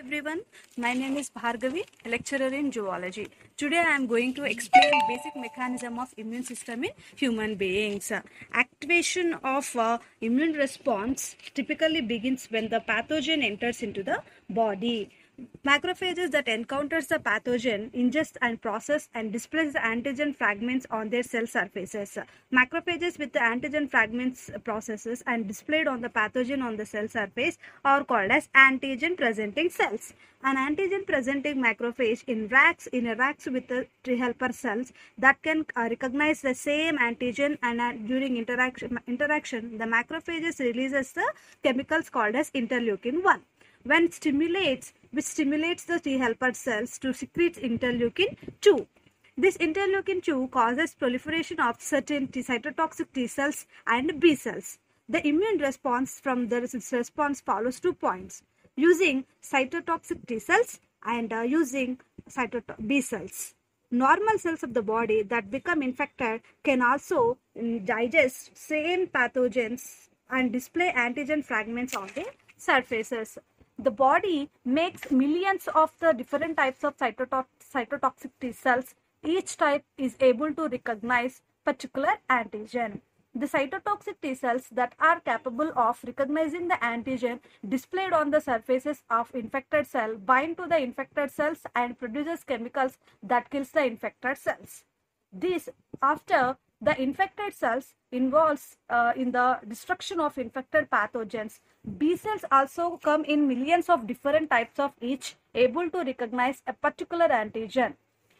Everyone, my name is Bhargavi, lecturer in zoology. Today I am going to explain basic mechanism of immune system in human beings. Activation of immune response typically begins when the pathogen enters into the body. Macrophages that encounters the pathogen ingest and process and displays the antigen fragments on their cell surfaces. Macrophages with the antigen fragments processes and displayed on the pathogen on the cell surface are called as antigen presenting cells. An antigen presenting macrophage interacts with the T helper cells that can recognize the same antigen, and during interaction the macrophages releases the chemicals called as interleukin 1 which stimulates the T helper cells to secrete interleukin 2. This interleukin 2 causes proliferation of certain cytotoxic T cells and B cells. The immune response from this response follows 2 points: using cytotoxic T cells and using B cells. Normal cells of the body that become infected can also digest same pathogens and display antigen fragments on their surfaces. The body makes millions of the different types of cytotoxic T cells. Each type is able to recognize particular antigen. The cytotoxic T cells that are capable of recognizing the antigen displayed on the surfaces of infected cell bind to the infected cells and produces chemicals that kills the infected cells. This, after the infected cells involves in the destruction of infected pathogens, B cells also come in millions of different types of each, able to recognize a particular antigen.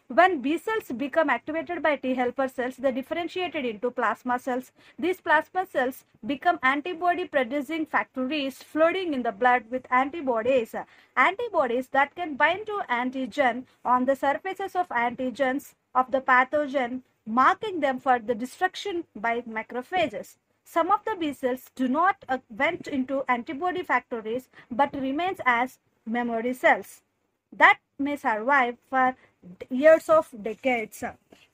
When B cells become activated by T helper cells, they differentiated into plasma cells. These plasma cells become antibody producing factories floating in the blood with antibodies. Antibodies that can bind to antigen on the surfaces of antigens of the pathogen, marking them for the destruction by macrophages. Some of the B cells do not went into antibody factories but remains as memory cells that may survive for years of decades.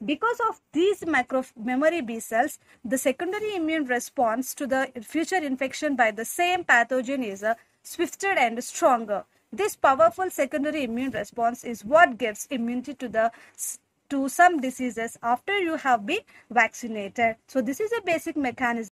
Because of these memory B cells, the secondary immune response to the future infection by the same pathogen is swifter and stronger. This powerful secondary immune response is what gives immunity to some diseases after you have been vaccinated. So this is a basic mechanism.